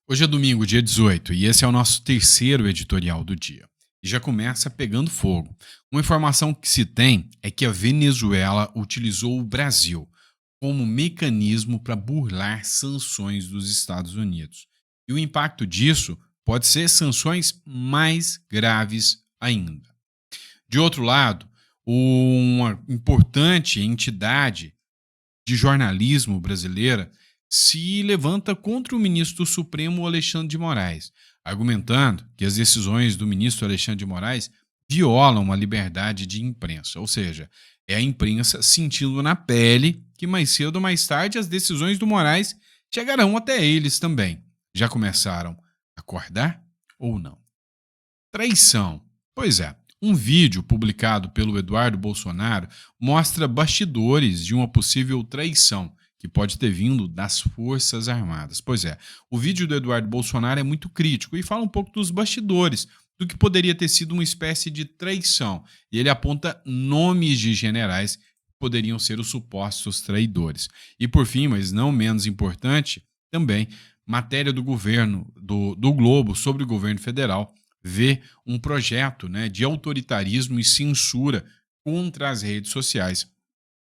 Hoje é domingo, dia 18, e esse é o nosso terceiro editorial do dia. E já começa pegando fogo. Uma informação que se tem é que a Venezuela utilizou o Brasil como mecanismo para burlar sanções dos Estados Unidos. E o impacto disso pode ser sanções mais graves ainda. De outro lado, uma importante entidade de jornalismo brasileira se levanta contra o ministro do Supremo Alexandre de Moraes, argumentando que as decisões do ministro Alexandre de Moraes violam a liberdade de imprensa, ou seja, é a imprensa sentindo na pele que mais cedo ou mais tarde as decisões do Moraes chegarão até eles também. Já começaram a acordar ou não? Traição. Pois é, um vídeo publicado pelo Eduardo Bolsonaro mostra bastidores de uma possível traição que pode ter vindo das Forças Armadas. Pois é, o vídeo do Eduardo Bolsonaro é muito crítico e fala um pouco dos bastidores, do que poderia ter sido uma espécie de traição. E ele aponta nomes de generais que poderiam ser os supostos traidores. E por fim, mas não menos importante, também matéria do governo, do Globo, sobre o governo federal, vê um projeto, de autoritarismo e censura contra as redes sociais.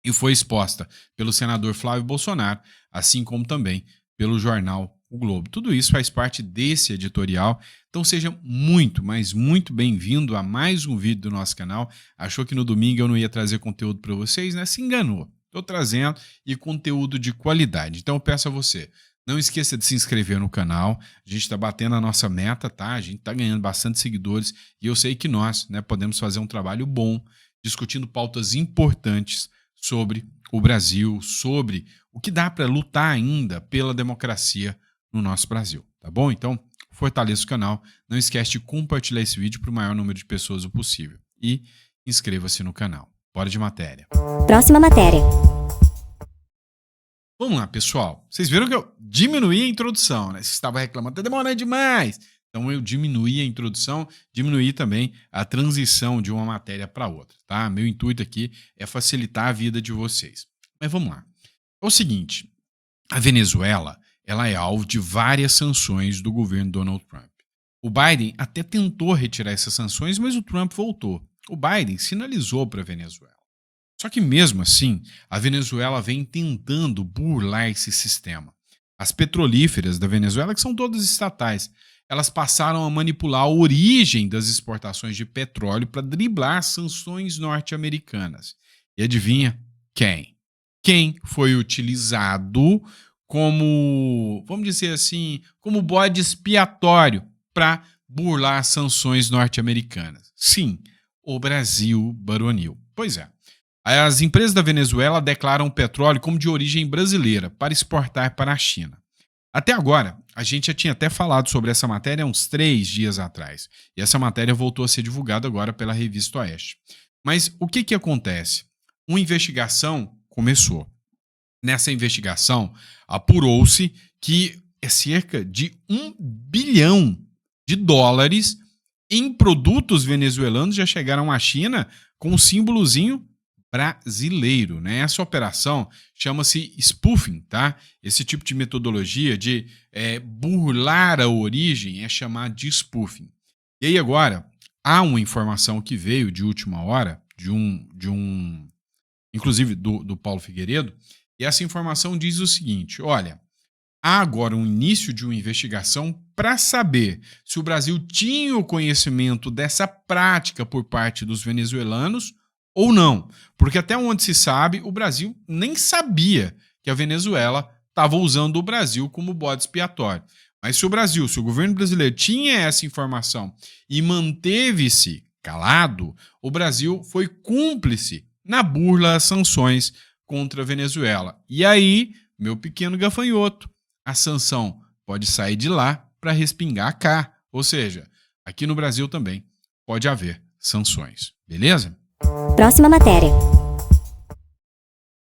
E foi exposta pelo senador Flávio Bolsonaro, assim como também pelo jornal O Globo. Tudo isso faz parte desse editorial, então seja muito, mas muito bem-vindo a mais um vídeo do nosso canal. Achou que no domingo eu não ia trazer conteúdo para vocês, né? Se enganou. Estou trazendo e conteúdo de qualidade. Então eu peço a você, não esqueça de se inscrever no canal. A gente está batendo a nossa meta, tá? A gente está ganhando bastante seguidores e eu sei que nós, podemos fazer um trabalho bom discutindo pautas importantes sobre o Brasil, sobre o que dá para lutar ainda pela democracia no nosso Brasil, tá bom? Então, fortaleça o canal, não esquece de compartilhar esse vídeo para o maior número de pessoas possível e inscreva-se no canal. Bora de matéria. Próxima matéria. Vamos lá, pessoal. Vocês viram que eu diminuí a introdução, né? Vocês estavam reclamando, tá demorando demais. Então eu diminuí a introdução, diminuí também a transição de uma matéria para outra, tá? Meu intuito aqui é facilitar a vida de vocês. Mas vamos lá. É o seguinte, a Venezuela, ela é alvo de várias sanções do governo Donald Trump. O Biden até tentou retirar essas sanções, mas o Trump voltou. O Biden sinalizou para a Venezuela. Só que mesmo assim, a Venezuela vem tentando burlar esse sistema. As petrolíferas da Venezuela, que são todas estatais, elas passaram a manipular a origem das exportações de petróleo para driblar sanções norte-americanas. E adivinha quem? Quem foi utilizado como, vamos dizer assim, como bode expiatório para burlar sanções norte-americanas? Sim, o Brasil baronil. Pois é. As empresas da Venezuela declaram o petróleo como de origem brasileira para exportar para a China. Até agora, a gente já tinha até falado sobre essa matéria há uns 3 dias atrás. E essa matéria voltou a ser divulgada agora pela Revista Oeste. Mas o que acontece? Uma investigação começou. Nessa investigação, apurou-se que é cerca de US$ 1 bilhão em produtos venezuelanos já chegaram à China com um símbolozinho brasileiro, né? Essa operação chama-se spoofing, tá? Esse tipo de metodologia de burlar a origem é chamado de spoofing. E aí agora, há uma informação que veio de última hora, inclusive do Paulo Figueiredo, e essa informação diz o seguinte, olha, há agora um início de uma investigação para saber se o Brasil tinha o conhecimento dessa prática por parte dos venezuelanos ou não, porque até onde se sabe, o Brasil nem sabia que a Venezuela estava usando o Brasil como bode expiatório. Mas se o governo brasileiro tinha essa informação e manteve-se calado, o Brasil foi cúmplice na burla às sanções contra a Venezuela. E aí, meu pequeno gafanhoto, a sanção pode sair de lá para respingar cá. Ou seja, aqui no Brasil também pode haver sanções. Beleza? Próxima matéria.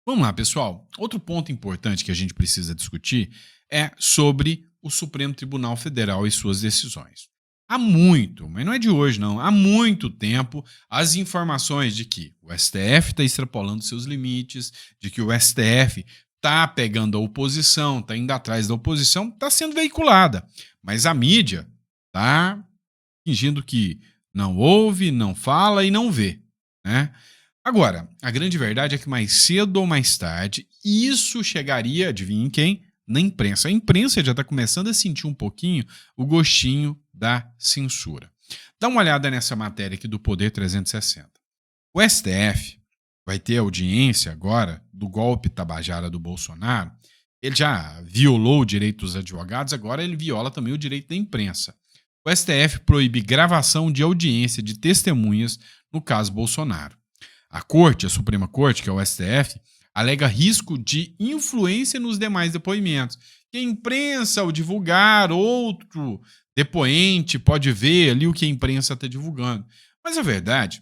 Vamos lá, pessoal. Outro ponto importante que a gente precisa discutir é sobre o Supremo Tribunal Federal e suas decisões. Há muito, mas não é de hoje não, há muito tempo, as informações de que o STF está extrapolando seus limites, de que o STF tá pegando a oposição, tá indo atrás da oposição, tá sendo veiculada. Mas a mídia tá fingindo que não ouve, não fala e não vê, né? Agora, a grande verdade é que mais cedo ou mais tarde, isso chegaria, adivinha em quem? Na imprensa. A imprensa já está começando a sentir um pouquinho o gostinho da censura. Dá uma olhada nessa matéria aqui do Poder 360. O STF vai ter audiência agora do golpe tabajara do Bolsonaro. Ele já violou o direito dos advogados, agora ele viola também o direito da imprensa. O STF proíbe gravação de audiência de testemunhas no caso Bolsonaro. A Corte, a Suprema Corte, que é o STF, alega risco de influência nos demais depoimentos. Que a imprensa, ao divulgar, outro depoente pode ver ali o que a imprensa está divulgando. Mas a verdade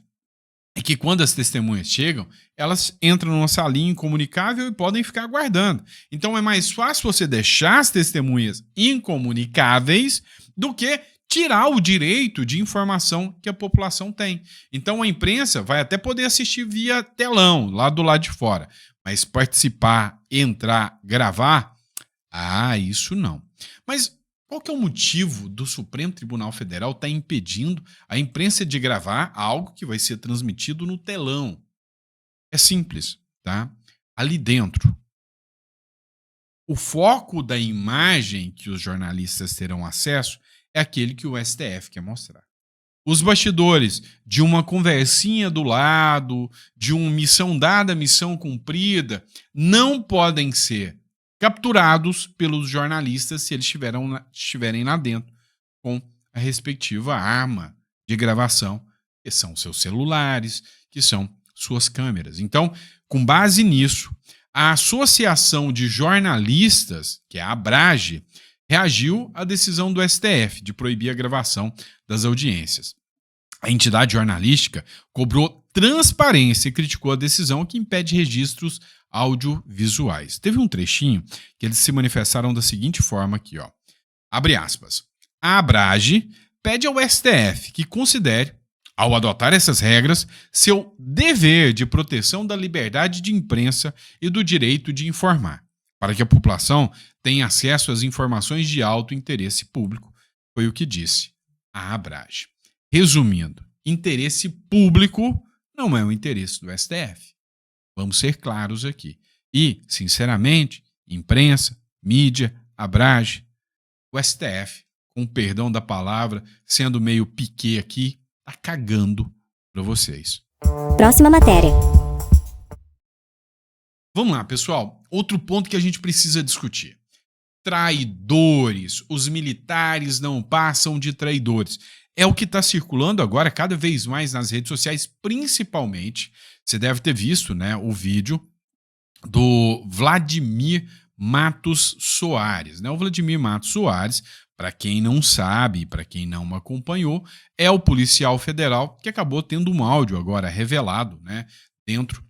é que quando as testemunhas chegam, elas entram numa salinha incomunicável e podem ficar aguardando. Então é mais fácil você deixar as testemunhas incomunicáveis do que tirar o direito de informação que a população tem. Então a imprensa vai até poder assistir via telão, lá do lado de fora. Mas participar, entrar, gravar, isso não. Mas qual que é o motivo do Supremo Tribunal Federal estar impedindo a imprensa de gravar algo que vai ser transmitido no telão? É simples, tá? Ali dentro, o foco da imagem que os jornalistas terão acesso é aquele que o STF quer mostrar. Os bastidores de uma conversinha do lado, de uma missão dada, missão cumprida, não podem ser capturados pelos jornalistas se eles estiverem lá dentro com a respectiva arma de gravação, que são seus celulares, que são suas câmeras. Então, com base nisso, a Associação de Jornalistas, que é a ABRAGE, reagiu à decisão do STF de proibir a gravação das audiências. A entidade jornalística cobrou transparência e criticou a decisão que impede registros audiovisuais. Teve um trechinho que eles se manifestaram da seguinte forma aqui, ó. Abre aspas. A ABRAGE pede ao STF que considere, ao adotar essas regras, seu dever de proteção da liberdade de imprensa e do direito de informar, para que a população tenha acesso às informações de alto interesse público, foi o que disse a ABRAGE. Resumindo, interesse público não é o interesse do STF. Vamos ser claros aqui. E, sinceramente, imprensa, mídia, ABRAGE, o STF, com perdão da palavra, sendo meio piquê aqui, tá cagando para vocês. Próxima matéria. Vamos lá, pessoal. Outro ponto que a gente precisa discutir. Traidores. Os militares não passam de traidores. É o que está circulando agora cada vez mais nas redes sociais, principalmente, você deve ter visto, né, o vídeo do Vladimir Matos Soares. Né? O Vladimir Matos Soares, para quem não sabe, para quem não acompanhou, é o policial federal que acabou tendo um áudio agora revelado, né, dentro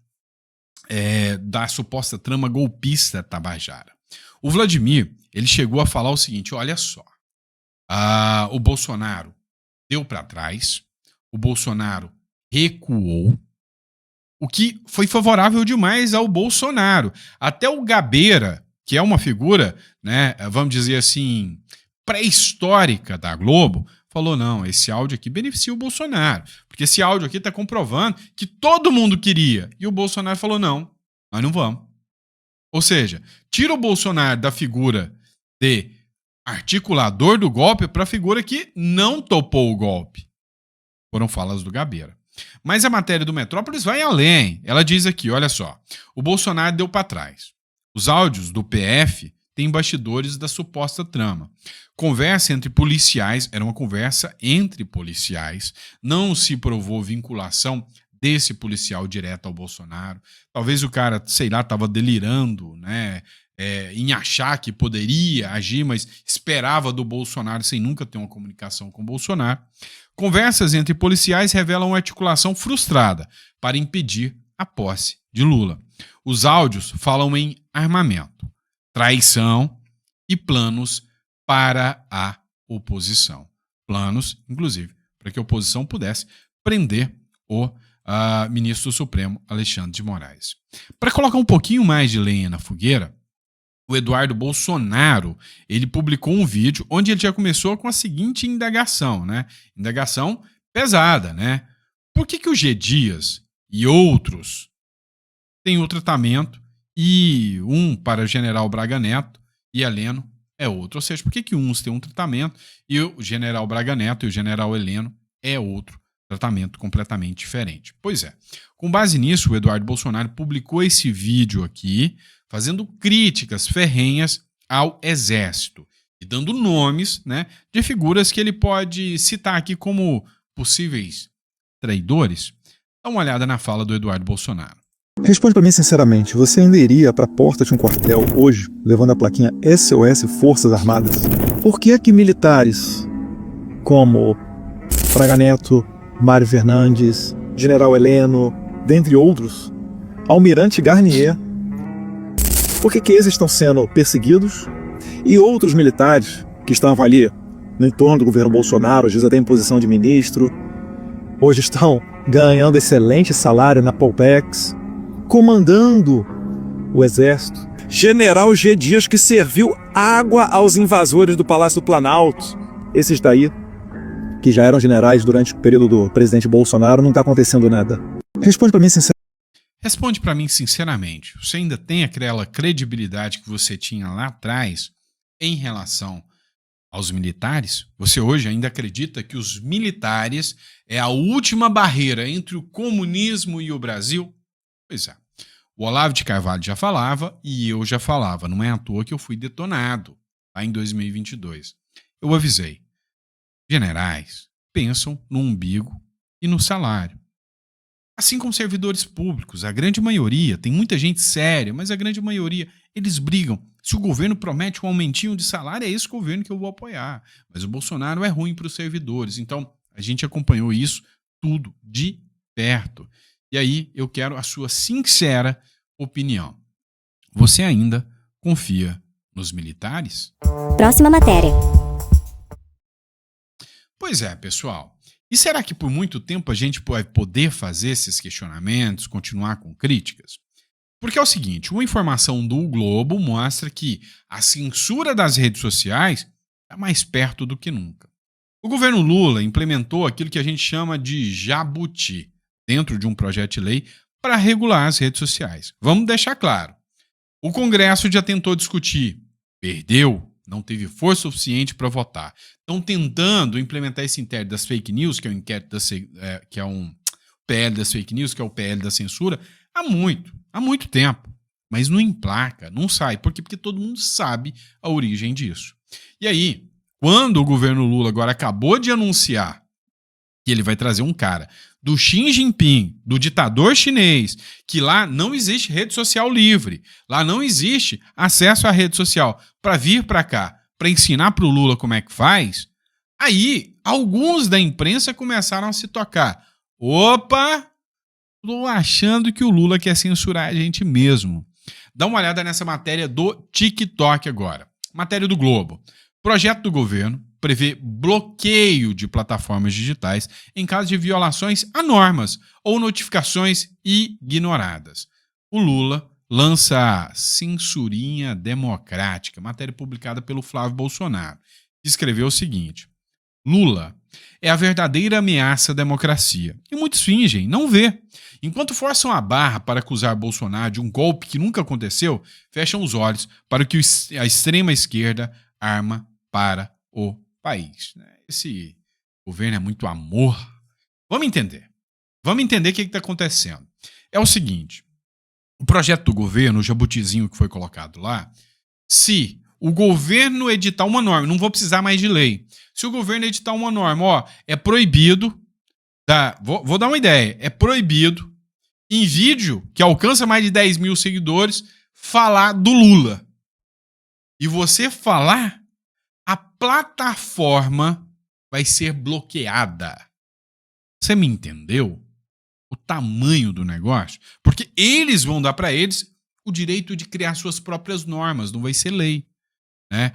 da suposta trama golpista Tabajara. O Vladimir, ele chegou a falar o seguinte, olha só, o Bolsonaro deu para trás, o Bolsonaro recuou, o que foi favorável demais ao Bolsonaro. Até o Gabeira, que é uma figura, né, vamos dizer assim, pré-histórica da Globo, falou, não, esse áudio aqui beneficia o Bolsonaro, porque esse áudio aqui está comprovando que todo mundo queria. E o Bolsonaro falou, não, nós não vamos. Ou seja, tira o Bolsonaro da figura de articulador do golpe para a figura que não topou o golpe. Foram falas do Gabeira. Mas a matéria do Metrópolis vai além. Ela diz aqui, olha só, o Bolsonaro deu para trás. Os áudios do PF têm bastidores da suposta trama. Conversa entre policiais, era uma conversa entre policiais, não se provou vinculação desse policial direto ao Bolsonaro. Talvez o cara, sei lá, estava delirando, né, em achar que poderia agir, mas esperava do Bolsonaro sem nunca ter uma comunicação com o Bolsonaro. Conversas entre policiais revelam uma articulação frustrada para impedir a posse de Lula. Os áudios falam em armamento, traição e planos para a oposição. Planos, inclusive, para que a oposição pudesse prender o ministro do Supremo, Alexandre de Moraes. Para colocar um pouquinho mais de lenha na fogueira, o Eduardo Bolsonaro, ele publicou um vídeo onde ele já começou com a seguinte indagação, né? Indagação pesada, né? Por que o G. Dias e outros têm o tratamento e um para o general Braga Neto e Heleno é outro? Ou seja, por que uns têm um tratamento e o general Braga Neto e o general Heleno é outro tratamento completamente diferente? Pois é, com base nisso, o Eduardo Bolsonaro publicou esse vídeo aqui, fazendo críticas ferrenhas ao Exército e dando nomes, né, de figuras que ele pode citar aqui como possíveis traidores. Dá uma olhada na fala do Eduardo Bolsonaro. Responde pra mim sinceramente, você ainda iria pra porta de um quartel hoje, levando a plaquinha SOS Forças Armadas? Por que é que militares como Braga Neto, Mário Fernandes, General Heleno, dentre outros, Almirante Garnier, por que esses estão sendo perseguidos e outros militares que estavam ali no entorno do governo Bolsonaro, às vezes até em posição de ministro, hoje estão ganhando excelente salário na Polpex, comandando o exército? General G. Dias, que serviu água aos invasores do Palácio do Planalto. Esses daí, que já eram generais durante o período do presidente Bolsonaro, não está acontecendo nada. Responde para mim sinceramente. Responde para mim sinceramente, você ainda tem aquela credibilidade que você tinha lá atrás em relação aos militares? Você hoje ainda acredita que os militares é a última barreira entre o comunismo e o Brasil? Pois é, o Olavo de Carvalho já falava e eu já falava, não é à toa que eu fui detonado lá em 2022. Eu avisei, generais pensam no umbigo e no salário. Assim como servidores públicos, a grande maioria, tem muita gente séria, mas a grande maioria, eles brigam. Se o governo promete um aumentinho de salário, é esse governo que eu vou apoiar. Mas o Bolsonaro é ruim para os servidores. Então, a gente acompanhou isso tudo de perto. E aí, eu quero a sua sincera opinião. Você ainda confia nos militares? Próxima matéria. Pois é, pessoal. E será que por muito tempo a gente vai poder fazer esses questionamentos, continuar com críticas? Porque é o seguinte, uma informação do Globo mostra que a censura das redes sociais está mais perto do que nunca. O governo Lula implementou aquilo que a gente chama de jabuti dentro de um projeto de lei para regular as redes sociais. Vamos deixar claro, o Congresso já tentou discutir, perdeu, não teve força suficiente para votar. Estão tentando implementar esse inquérito das fake news, que é um inquérito que é um PL das fake news, que é o PL da censura, há muito tempo. Mas não emplaca, não sai. Por quê? Porque todo mundo sabe a origem disso. E aí, quando o governo Lula agora acabou de anunciar que ele vai trazer um cara do Xi Jinping, do ditador chinês, que lá não existe rede social livre, lá não existe acesso à rede social, para vir para cá, para ensinar para o Lula como é que faz, aí alguns da imprensa começaram a se tocar. Opa, estou achando que o Lula quer censurar a gente mesmo. Dá uma olhada nessa matéria do TikTok agora. Matéria do Globo. Projeto do governo prevê bloqueio de plataformas digitais em caso de violações a normas ou notificações ignoradas. O Lula lança a censurinha democrática, matéria publicada pelo Flávio Bolsonaro, que escreveu o seguinte: Lula é a verdadeira ameaça à democracia. E muitos fingem não ver. Enquanto forçam a barra para acusar Bolsonaro de um golpe que nunca aconteceu, fecham os olhos para o que a extrema esquerda arma para o país. Esse governo é muito amor. Vamos entender o que está acontecendo. É o seguinte, o projeto do governo, o jabutizinho que foi colocado lá, se o governo editar uma norma, não vou precisar mais de lei, se o governo editar uma norma, é proibido, vou dar uma ideia, é proibido, em vídeo, que alcança mais de 10 mil seguidores, falar do Lula. E você falar, a plataforma vai ser bloqueada. Você me entendeu? O tamanho do negócio? Porque eles vão dar para eles o direito de criar suas próprias normas, não vai ser lei, né?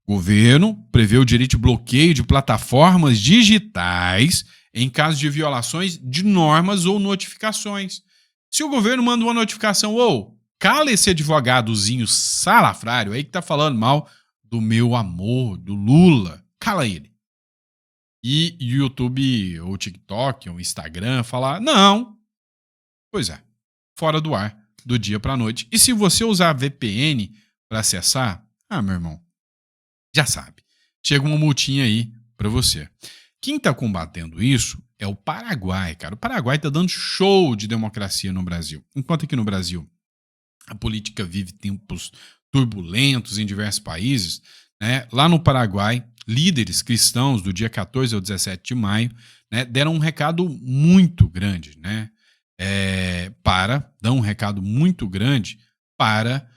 O governo prevê o direito de bloqueio de plataformas digitais em caso de violações de normas ou notificações. Se o governo manda uma notificação, cala esse advogadozinho salafrário aí que tá falando mal do meu amor, do Lula. Cala ele. E o YouTube, ou o TikTok, ou o Instagram falar, não. Pois é, fora do ar, do dia pra noite. E se você usar VPN pra acessar, meu irmão, já sabe. Chega uma multinha aí pra você. Quem tá combatendo isso é o Paraguai, cara. O Paraguai tá dando show de democracia no Brasil. Enquanto aqui no Brasil a política vive tempos turbulentos em diversos países, né? Lá no Paraguai, líderes cristãos do dia 14 ao 17 de maio, né, deram um recado muito grande, né? Dão um recado muito grande para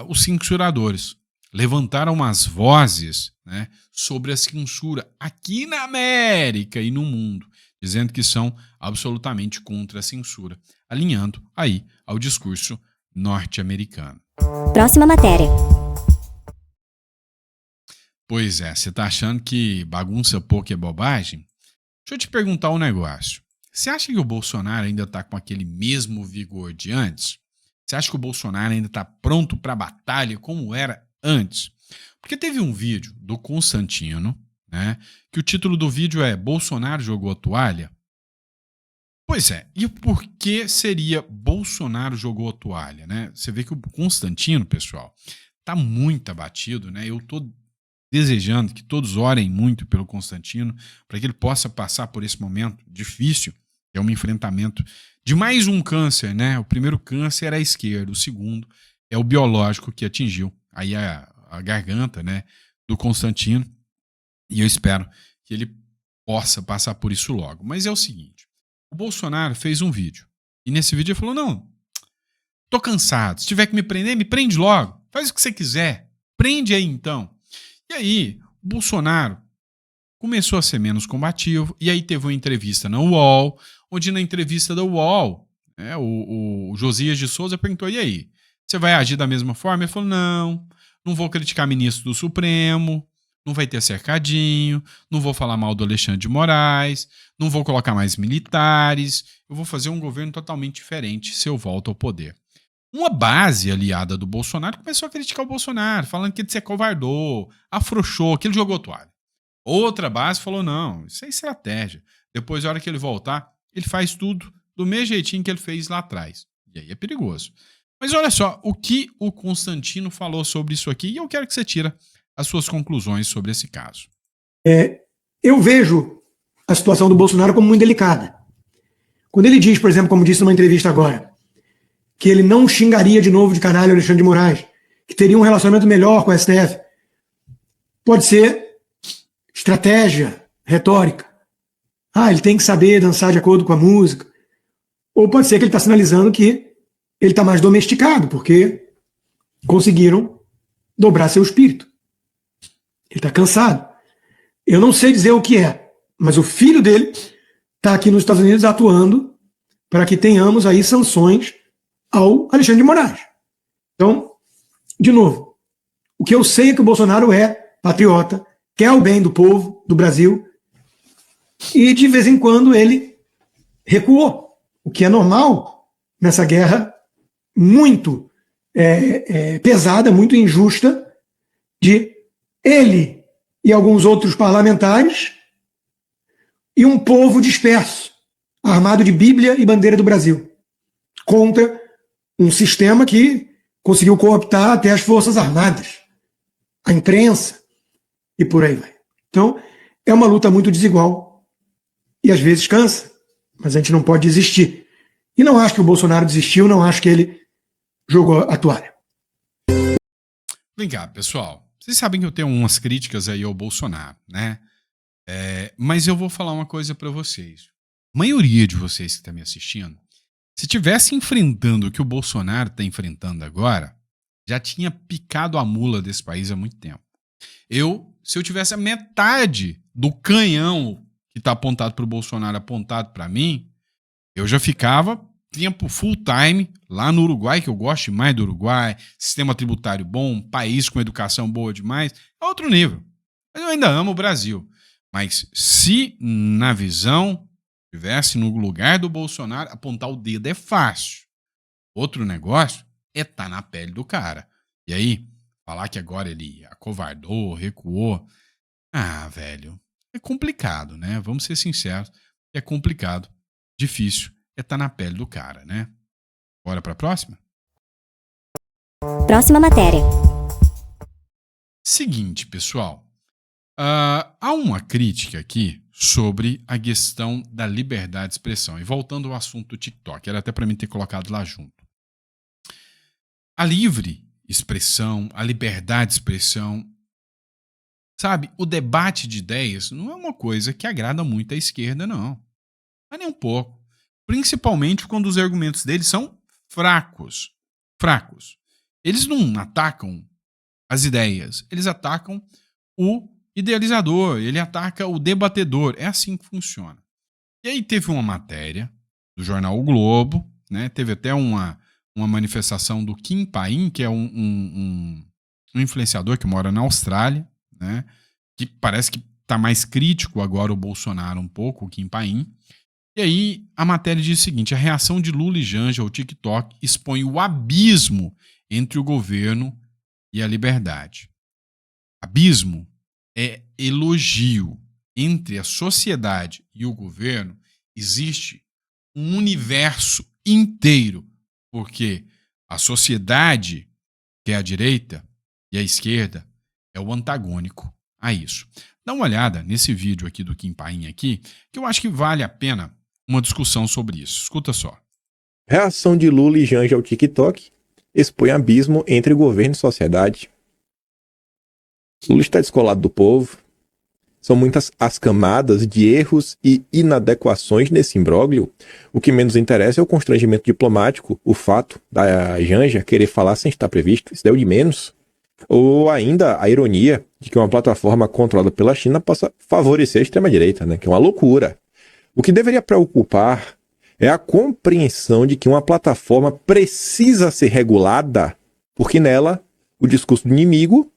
os censuradores. Levantaram umas vozes, né, sobre a censura aqui na América e no mundo, dizendo que são absolutamente contra a censura, alinhando aí ao discurso norte-americano. Próxima matéria. Pois é, você tá achando que bagunça pouco é bobagem? Deixa eu te perguntar um negócio. Você acha que o Bolsonaro ainda tá com aquele mesmo vigor de antes? Você acha que o Bolsonaro ainda tá pronto pra batalha como era antes? Porque teve um vídeo do Constantino, né, que o título do vídeo é Bolsonaro jogou a toalha? Pois é, e por que seria Bolsonaro jogou a toalha, né? Você vê que o Constantino, pessoal, tá muito abatido, né? Eu tô desejando que todos orem muito pelo Constantino para que ele possa passar por esse momento difícil, que é um enfrentamento de mais um câncer, né? O primeiro câncer era a esquerda, o segundo é o biológico que atingiu aí a garganta, né, do Constantino, e eu espero que ele possa passar por isso logo. Mas é o seguinte, o Bolsonaro fez um vídeo, e nesse vídeo ele falou, não, tô cansado, se tiver que me prender, me prende logo, faz o que você quiser, prende aí então. E aí, o Bolsonaro começou a ser menos combativo, e aí teve uma entrevista na UOL, onde na entrevista da UOL, o Josias de Souza perguntou, e aí, você vai agir da mesma forma? Ele falou, não vou criticar ministro do Supremo, não vai ter cercadinho, não vou falar mal do Alexandre de Moraes, não vou colocar mais militares, eu vou fazer um governo totalmente diferente se eu volto ao poder. Uma base aliada do Bolsonaro começou a criticar o Bolsonaro, falando que ele se acovardou, afrouxou, que ele jogou toalha. Outra base falou, não, isso é estratégia. Depois, na hora que ele voltar, ele faz tudo do mesmo jeitinho que ele fez lá atrás. E aí é perigoso. Mas olha só, o que o Constantino falou sobre isso aqui, e eu quero que você tire as suas conclusões sobre esse caso. Eu vejo a situação do Bolsonaro como muito delicada. Quando ele diz, por exemplo, como disse numa entrevista agora, que ele não xingaria de novo de canalha o Alexandre de Moraes, que teria um relacionamento melhor com o STF, pode ser estratégia, retórica. Ele tem que saber dançar de acordo com a música. Ou pode ser que ele está sinalizando que ele está mais domesticado, porque conseguiram dobrar seu espírito. Ele está cansado. Eu não sei dizer o que é, mas o filho dele está aqui nos Estados Unidos atuando para que tenhamos aí sanções ao Alexandre de Moraes. Então, de novo, o que eu sei é que o Bolsonaro é patriota, quer o bem do povo, do Brasil, e de vez em quando ele recuou, o que é normal nessa guerra muito pesada, muito injusta, de ele e alguns outros parlamentares e um povo disperso, armado de Bíblia e bandeira do Brasil, contra um sistema que conseguiu cooptar até as Forças Armadas, a imprensa e por aí vai. Então, é uma luta muito desigual e às vezes cansa, mas a gente não pode desistir. E não acho que o Bolsonaro desistiu, não acho que ele jogou a toalha. Vem cá, pessoal. Vocês sabem que eu tenho umas críticas aí ao Bolsonaro, né? Mas eu vou falar uma coisa pra vocês. A maioria de vocês que está me assistindo, se tivesse enfrentando o que o Bolsonaro está enfrentando agora, já tinha picado a mula desse país há muito tempo. Se eu tivesse a metade do canhão que está apontado para o Bolsonaro apontado para mim, eu já ficava tempo full time lá no Uruguai, que eu gosto demais do Uruguai, sistema tributário bom, país com educação boa demais, é outro nível. Mas eu ainda amo o Brasil. Mas se na visão tivesse no lugar do Bolsonaro, apontar o dedo é fácil. Outro negócio é estar na pele do cara. E aí, falar que agora ele acovardou, recuou, velho, é complicado, né? Vamos ser sinceros, é complicado, difícil, é estar na pele do cara, né? Bora pra próxima? Próxima matéria. Seguinte, pessoal. Há uma crítica aqui sobre a questão da liberdade de expressão. E voltando ao assunto do TikTok, era até para mim ter colocado lá junto. A livre expressão, a liberdade de expressão, sabe, o debate de ideias não é uma coisa que agrada muito à esquerda, não. Mas nem um pouco. Principalmente quando os argumentos deles são fracos. Fracos. Eles não atacam as ideias, eles atacam o idealizador, ele ataca o debatedor. É assim que funciona. E aí teve uma matéria do jornal O Globo, né? Teve até uma manifestação do Kim Paim, que é um influenciador que mora na Austrália, né? Que parece que está mais crítico agora o Bolsonaro um pouco, o Kim Paim. E aí a matéria diz o seguinte: a reação de Lula e Janja ao TikTok expõe o abismo entre o governo e a liberdade. Abismo é elogio. Entre a sociedade e o governo existe um universo inteiro, porque a sociedade, que é a direita, e a esquerda, é o antagônico a isso. Dá uma olhada nesse vídeo aqui do Kim Paim aqui, que eu acho que vale a pena uma discussão sobre isso. Escuta só. Reação de Lula e Janja ao TikTok expõe abismo entre governo e sociedade. Lula está descolado do povo. São muitas as camadas de erros e inadequações nesse imbróglio. O que menos interessa é o constrangimento diplomático, o fato da Janja querer falar sem estar previsto. Isso é o de menos. Ou ainda a ironia de que uma plataforma controlada pela China possa favorecer a extrema-direita, né? Que é uma loucura. O que deveria preocupar é a compreensão de que uma plataforma precisa ser regulada, porque nela o discurso do inimigo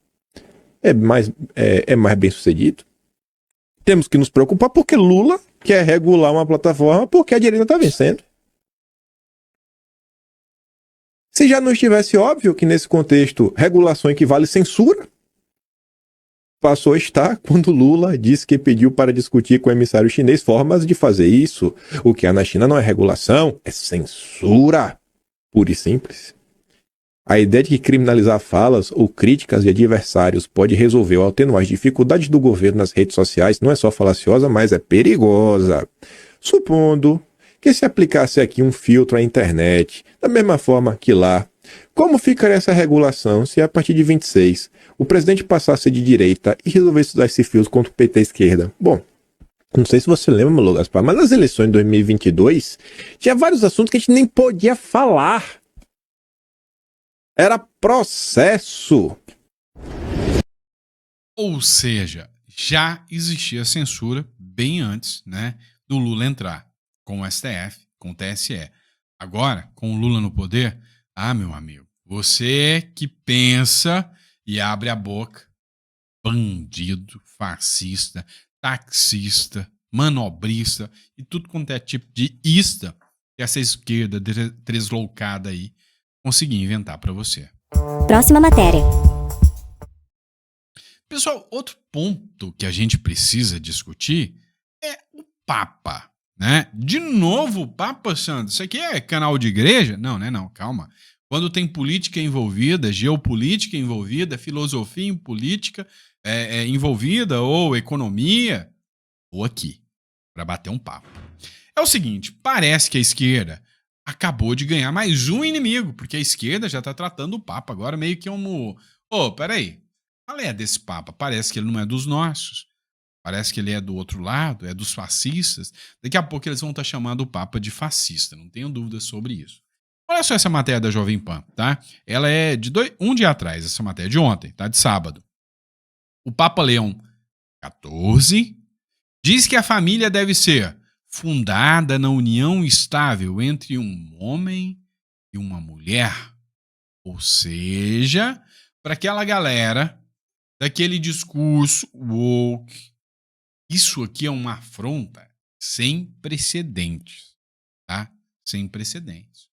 é mais bem sucedido. Temos que nos preocupar porque Lula quer regular uma plataforma porque a direita está vencendo. Se já não estivesse óbvio que nesse contexto regulação equivale censura, passou a estar quando Lula disse que pediu para discutir com o emissário chinês formas de fazer isso. O que há na China não é regulação, é censura, pura e simples. A ideia de que criminalizar falas ou críticas de adversários pode resolver ou atenuar as dificuldades do governo nas redes sociais não é só falaciosa, mas é perigosa. Supondo que se aplicasse aqui um filtro à internet, da mesma forma que lá, como ficaria essa regulação se a partir de 26 o presidente passasse de direita e resolvesse usar esse filtro contra o PT à esquerda? Bom, não sei se você lembra, Malu Gaspar, mas nas eleições de 2022 tinha vários assuntos que a gente nem podia falar. Era processo. Ou seja, já existia censura bem antes, né, do Lula entrar com o STF, com o TSE. Agora, com o Lula no poder, meu amigo, você que pensa e abre a boca, bandido, fascista, taxista, manobrista e tudo quanto é tipo de ista que essa esquerda tresloucada aí conseguir inventar para você. Próxima matéria. Pessoal, outro ponto que a gente precisa discutir é o Papa, né? De novo o Papa, Sandro. Isso aqui é canal de igreja? Não, né? Não, calma. Quando tem política envolvida, geopolítica envolvida, filosofia política envolvida, ou economia, ou aqui, para bater um papo. É o seguinte, parece que a esquerda acabou de ganhar mais um inimigo, porque a esquerda já tá tratando o Papa agora meio que como... peraí, qual é desse Papa? Parece que ele não é dos nossos. Parece que ele é do outro lado, é dos fascistas. Daqui a pouco eles vão estar chamando o Papa de fascista, não tenho dúvida sobre isso. Olha só essa matéria da Jovem Pan, tá? Ela é de um dia atrás, essa matéria de ontem, tá? De sábado. O Papa Leão XIV diz que a família deve ser fundada na união estável entre um homem e uma mulher. Ou seja, para aquela galera daquele discurso woke, isso aqui é uma afronta sem precedentes, tá? Sem precedentes.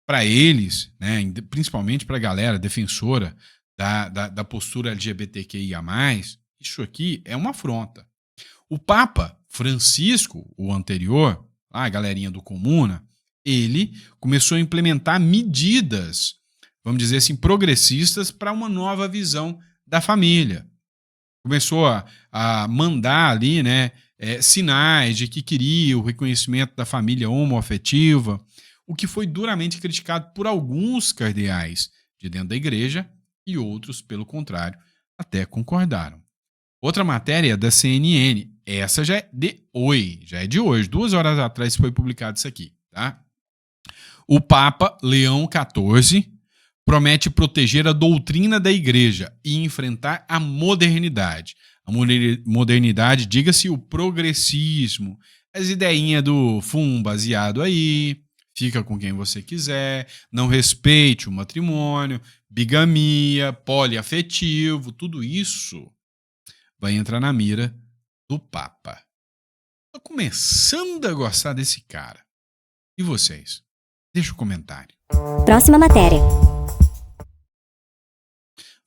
para eles, né, principalmente para a galera defensora da postura LGBTQIA+, isso aqui é uma afronta. O Papa Francisco, o anterior, a galerinha do Comuna, ele começou a implementar medidas, vamos dizer assim, progressistas para uma nova visão da família. Começou a mandar ali, né, sinais de que queria o reconhecimento da família homoafetiva, o que foi duramente criticado por alguns cardeais de dentro da igreja e outros, pelo contrário, até concordaram. Outra matéria da CNN, essa já é de hoje, 2 horas atrás foi publicado isso aqui, tá? O Papa Leão XIV promete proteger a doutrina da igreja e enfrentar a modernidade. A modernidade, diga-se o progressismo, as ideinhas do fumo baseado aí, fica com quem você quiser, não respeite o matrimônio, bigamia, poliafetivo, tudo isso vai entrar na mira do Papa. Tô começando a gostar desse cara. E vocês? Deixa o comentário. Próxima matéria.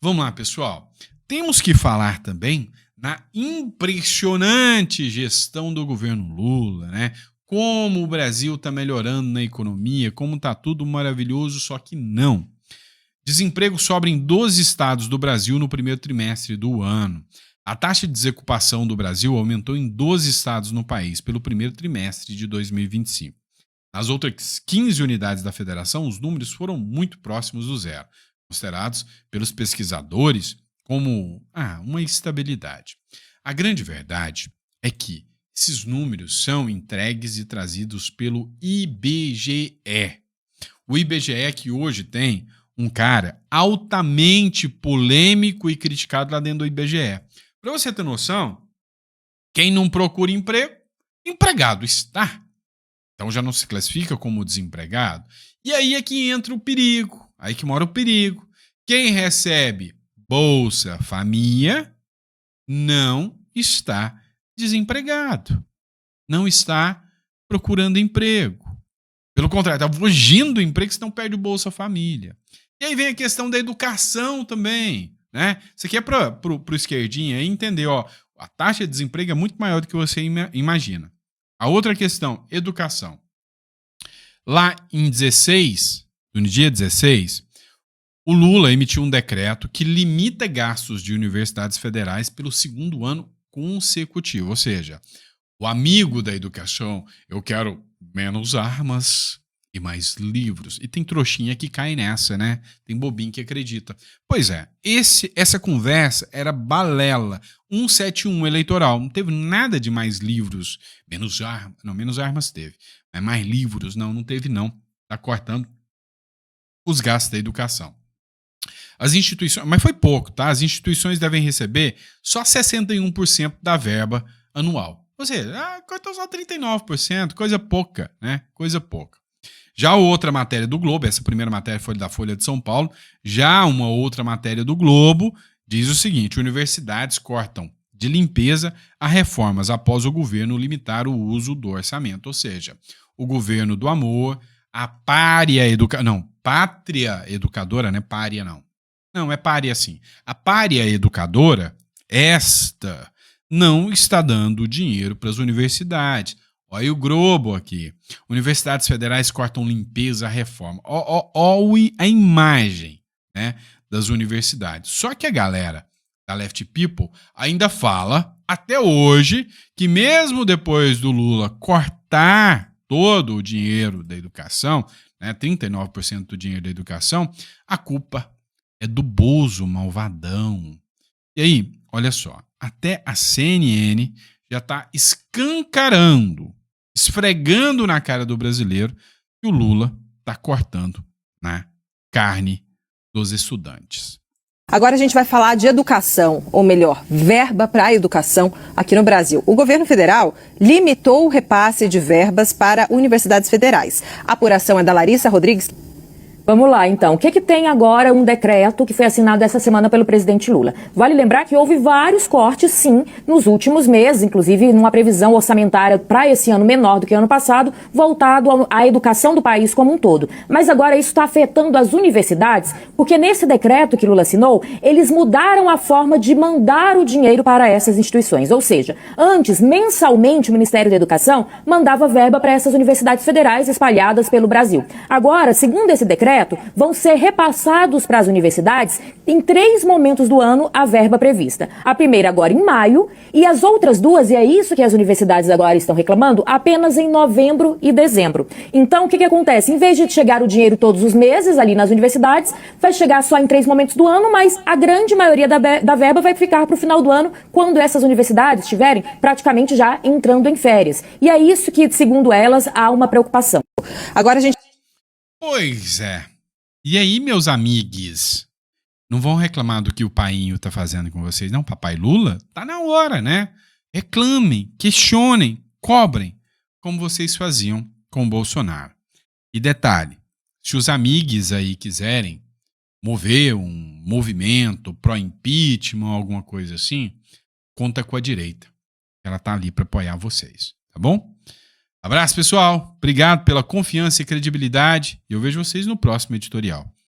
Vamos lá, pessoal. Temos que falar também na impressionante gestão do governo Lula, né? Como o Brasil está melhorando na economia, como está tudo maravilhoso, só que não. Desemprego sobra em 12 estados do Brasil no primeiro trimestre do ano. A taxa de desocupação do Brasil aumentou em 12 estados no país pelo primeiro trimestre de 2025. Nas outras 15 unidades da federação, os números foram muito próximos do zero, considerados pelos pesquisadores como uma estabilidade. A grande verdade é que esses números são entregues e trazidos pelo IBGE. O IBGE que hoje tem um cara altamente polêmico e criticado lá dentro do IBGE. Para você ter noção, quem não procura emprego, empregado está. Então já não se classifica como desempregado. E aí é que entra o perigo, aí que mora o perigo. Quem recebe Bolsa Família não está desempregado, não está procurando emprego. Pelo contrário, está fugindo do emprego, senão perde o Bolsa Família. E aí vem a questão da educação também, né? Isso aqui é para o esquerdinha entender, ó, a taxa de desemprego é muito maior do que você imagina. A outra questão, educação. Lá no dia 16, o Lula emitiu um decreto que limita gastos de universidades federais pelo 2º ano consecutivo. Ou seja, o amigo da educação, eu quero menos armas e mais livros. E tem trouxinha que cai nessa, né? Tem bobinho que acredita. Pois é, essa conversa era balela. 171 eleitoral. Não teve nada de mais livros. Menos armas. Não, menos armas teve. Mas mais livros, não teve não. Tá cortando os gastos da educação. As instituições, mas foi pouco, tá? As instituições devem receber só 61% da verba anual. Ou seja, cortou só 39%, coisa pouca, né? Coisa pouca. Já outra matéria do Globo, essa primeira matéria foi da Folha de São Paulo, já uma outra matéria do Globo diz o seguinte: universidades cortam de limpeza a reformas após o governo limitar o uso do orçamento. Ou seja, o governo do amor, a pátria educadora, né? Pária não. Não, é pária sim. A pária educadora, esta não está dando dinheiro para as universidades. Olha o Globo aqui. Universidades federais cortam limpeza, reforma. Olha a imagem, né, das universidades. Só que a galera da Left People ainda fala, até hoje, que mesmo depois do Lula cortar todo o dinheiro da educação, né, 39% do dinheiro da educação, a culpa é do Bozo malvadão. E aí, olha só, até a CNN já está esfregando na cara do brasileiro que o Lula está cortando na carne dos estudantes. Agora a gente vai falar de educação, ou melhor, verba para a educação aqui no Brasil. O governo federal limitou o repasse de verbas para universidades federais. A apuração é da Larissa Rodrigues. Vamos lá, então. O que tem agora um decreto que foi assinado essa semana pelo presidente Lula? Vale lembrar que houve vários cortes, sim, nos últimos meses, inclusive numa previsão orçamentária para esse ano menor do que ano passado, voltado à educação do país como um todo. Mas agora isso está afetando as universidades, porque nesse decreto que Lula assinou, eles mudaram a forma de mandar o dinheiro para essas instituições. Ou seja, antes, mensalmente, o Ministério da Educação mandava verba para essas universidades federais espalhadas pelo Brasil. Agora, segundo esse decreto, vão ser repassados para as universidades em 3 momentos do ano a verba prevista. A primeira agora em maio e as outras 2, e é isso que as universidades agora estão reclamando, apenas em novembro e dezembro. Então, o que acontece? Em vez de chegar o dinheiro todos os meses ali nas universidades, vai chegar só em 3 momentos do ano, mas a grande maioria da verba vai ficar para o final do ano, quando essas universidades estiverem praticamente já entrando em férias. E é isso que, segundo elas, há uma preocupação. Agora a gente... Pois é. E aí, meus amigos, não vão reclamar do que o painho tá fazendo com vocês, não? Papai Lula? Tá na hora, né? Reclamem, questionem, cobrem, como vocês faziam com o Bolsonaro. E detalhe, se os amigos aí quiserem mover um movimento pró-impeachment, alguma coisa assim, conta com a direita. Ela tá ali para apoiar vocês, tá bom? Abraço, pessoal. Obrigado pela confiança e credibilidade. E eu vejo vocês no próximo editorial.